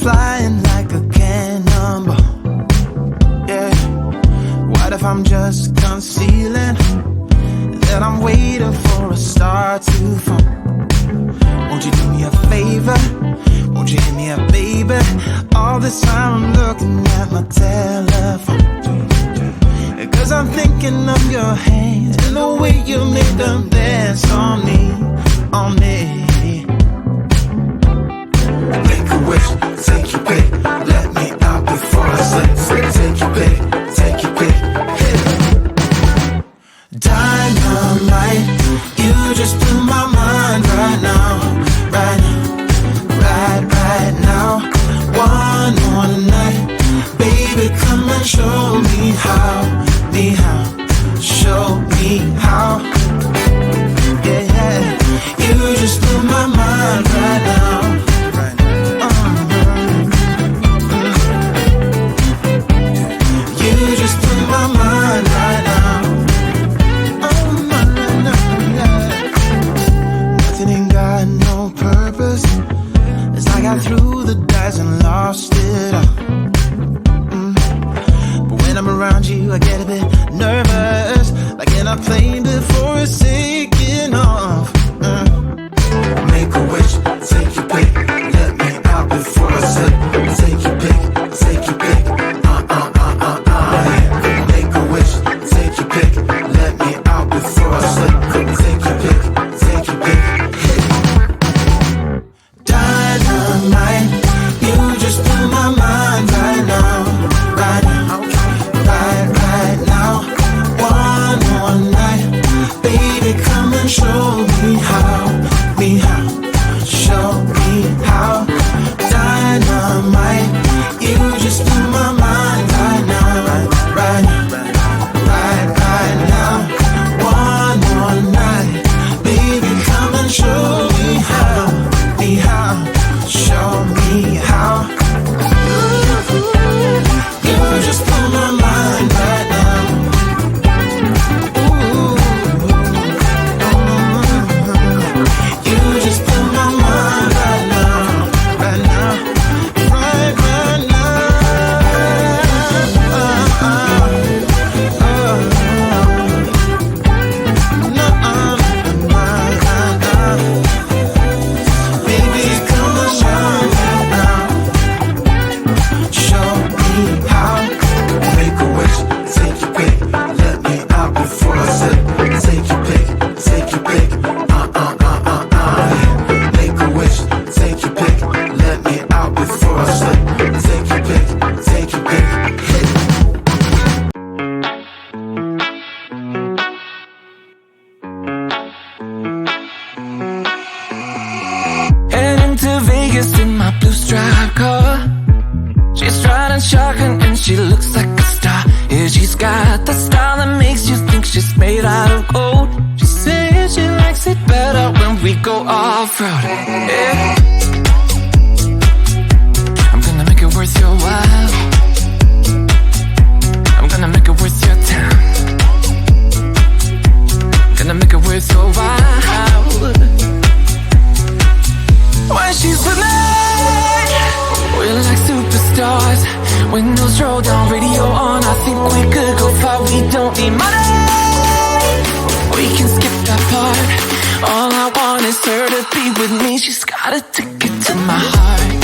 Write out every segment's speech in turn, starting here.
flying like a cannonball. Yeah. What if I'm just concealing that I'm waiting for a star to fall? Won't you do me a favor? Won't you hit me up, baby? All this time I'm looking at my telephone, 'cause I'm thinking of your hands and the way you make them dance on me, on me. Make a wish, take your pick, let me out before I slip. Take your pick, take your pick, hit it. Dynamite, you just blew my mind right now, right now, right now. One more night, baby, come and show me how, show me how. Yeah, yeah, you just blew my mind right now. You just blew my mind right now. Oh, my, yeah. Nothing ain't got no purpose. It's like I threw the dice and lost it all. But when I'm around you, I get a bit nervous, like in a plane before it's taking off. Make a wish, take your pick, let me out before I slip. Take your pick, take your pick. Make a wish, take your pick, let me out before I slip. Take your pick, take your pick, hit it. Dynamite, you just blew my mind right now, right now, right now. One more night, baby, come and show me how, show me how. Dynamite, you just blew my mind right now, right now. One more night, baby, come and show me how, show me how. You just blew my mind right now. You just blew my mind right now, right now, right now. Baby, come and show me now, show me how. Make a wish, take your pick, let me out before I slip. Take your pick, take your pick, Make a wish, take your pick, let me out before I slip. Take your pick, take your pick, hit it. Heading to Vegas in my blue striped car. She's riding shotgun and she looks like a star. Yeah, she's got the style that makes you think she's made out of gold. She says she likes it better when we go off-road. Yeah. I'm gonna make it worth your while. I'm gonna make it worth your time. Gonna make it worth your while. When she's with me, we're like superstars. Windows roll down, radio on. I think we could go far. We don't need money, we can skip that part. All I want is her to be with me. She's got a ticket to my heart.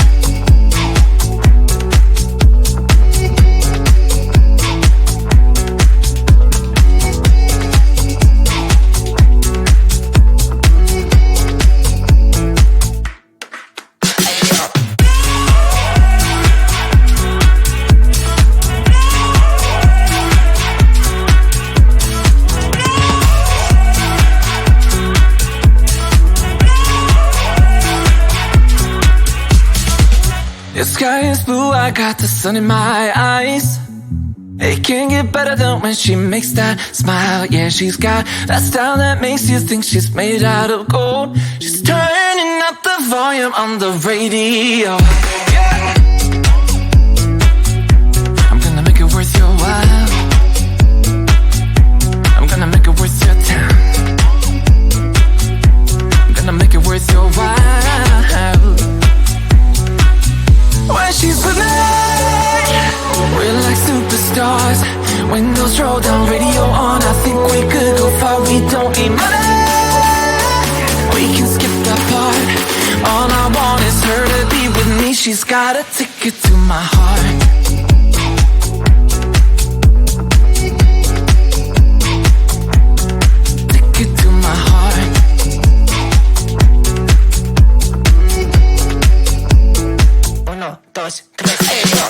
The sky is blue, I got the sun in my eyes. It can't get better than when she makes that smile. Yeah, she's got that style that makes you think she's made out of gold. She's turning up the volume on the radio. Yeah. I'm gonna make it worth your while. I'm gonna make it worth your time. I'm gonna make it worth your while. When she's with me. We're like superstars. Windows roll down, radio on. I think we could go far. We don't need money. We can skip that part. All I want is her to be with me. She's got a ticket to my heart. Ticket to my heart. Uno, dos, tres, hey, yo.